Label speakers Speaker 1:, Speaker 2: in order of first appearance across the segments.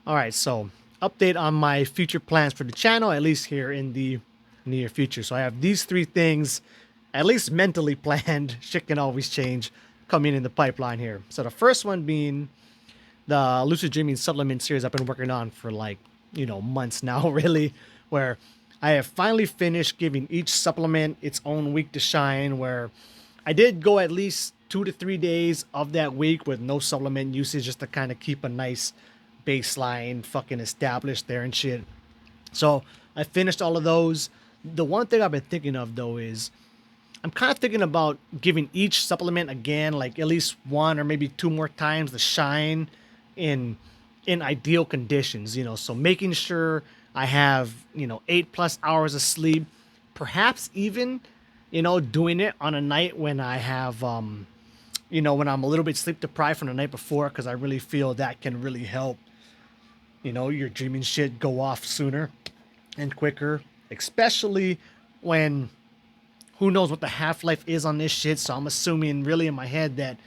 Speaker 1: All right, so update on my future plans for the channel, at least here in the near future. So I have these three things, at least mentally planned. Shit can always change, coming in the pipeline here. So the first one being the lucid dreaming supplement series I've been working on for like, months now, really, where I have finally finished giving each supplement its own week to shine, where I did go at least 2 to 3 days of that week with no supplement usage just to kind of keep a nice baseline fucking established there and shit. So I finished all of those. The one thing I've been thinking of though is I'm kind of thinking about giving each supplement again, like at least one or maybe two more times the shine in ideal conditions, so making sure I have, 8+ hours of sleep, perhaps even, doing it on a night when I have when I'm a little bit sleep deprived from the night before, because I really feel that can really help, your dreaming shit go off sooner and quicker, especially when who knows what the half-life is on this shit. So I'm assuming really in my head that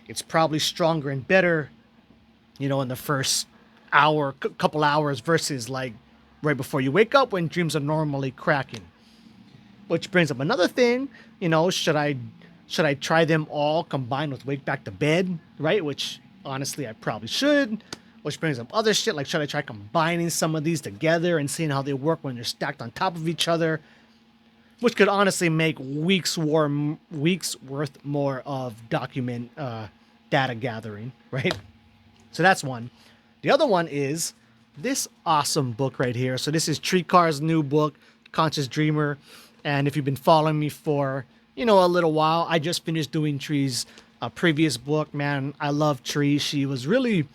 Speaker 1: it's probably stronger and better, in the first hour, couple hours versus like right before you wake up when dreams are normally cracking. Which brings up another thing, should I try them all combined with Wake Back to Bed, right? Which honestly I probably should. Which brings up other shit like should I try combining some of these together and seeing how they work when they're stacked on top of each other, which could honestly make weeks worth more of document data gathering, right? So that's one. The other one is this awesome book right here. So this is Carr's new book, Conscious Dreamer. And if you've been following me for, a little while, I just finished doing Tree's previous book. Man, I love Tree. She was really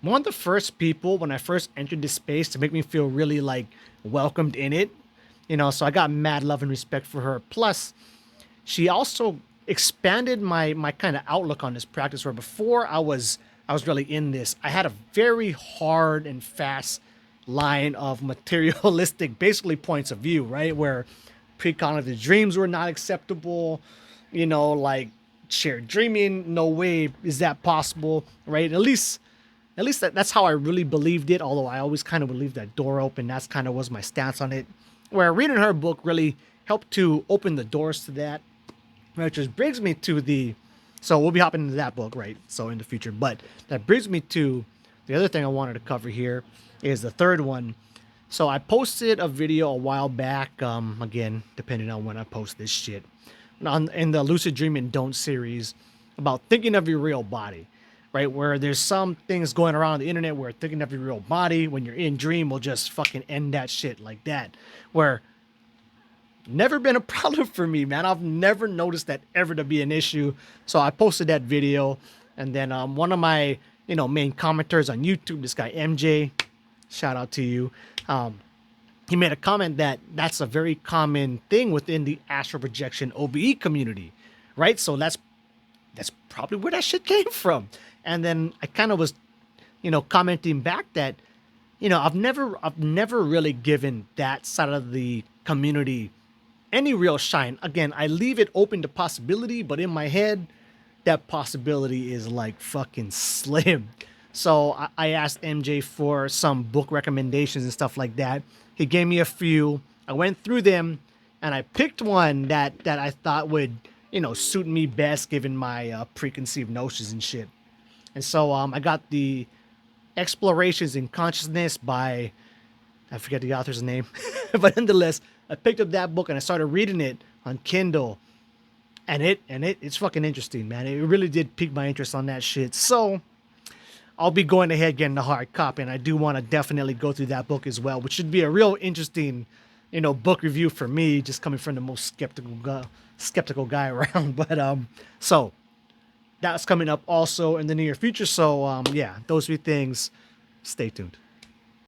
Speaker 1: one of the first people when I first entered this space to make me feel really like welcomed in it. So I got mad love and respect for her. Plus, she also expanded my kind of outlook on this practice, where before I was really in this, I had a very hard and fast line of materialistic, basically points of view, right? Where precognitive dreams were not acceptable, like shared dreaming, no way is that possible, right? At least that's how I really believed it, although I always kind of would leave that door open. That's kind of was my stance on it, where reading her book really helped to open the doors to that, which just brings me to so we'll be hopping into that book, right? So in the future, but that brings me to the other thing I wanted to cover here is the third one. So I posted a video a while back, again, depending on when I post this shit, in the Lucid Dream and Don't series about thinking of your real body, right? Where there's some things going around on the internet where thinking of your real body when you're in dream will just fucking end that shit like that, where never been a problem for me, man. I've never noticed that ever to be an issue. So I posted that video, and then one of my main commenters on YouTube, this guy MJ, shout out to you. He made a comment that that's a very common thing within the astral projection OBE community, right? So that's probably where that shit came from. And then I kind of was, commenting back that, I've never really given that side of the community any real shine. Again, I leave it open to possibility, but in my head, that possibility is like fucking slim. So I asked MJ for some book recommendations and stuff like that. He gave me a few. I went through them, and I picked one that I thought would, suit me best given my preconceived notions and shit. And so I got the Explorations in Consciousness by, I forget the author's name, but nonetheless, I picked up that book and I started reading it on Kindle, and it's fucking interesting, man. It really did pique my interest on that shit. So I'll be going ahead getting the hard copy, and I do want to definitely go through that book as well, which should be a real interesting, book review for me, just coming from the most skeptical guy around. But so that's coming up also in the near future. So yeah, those three things. Stay tuned.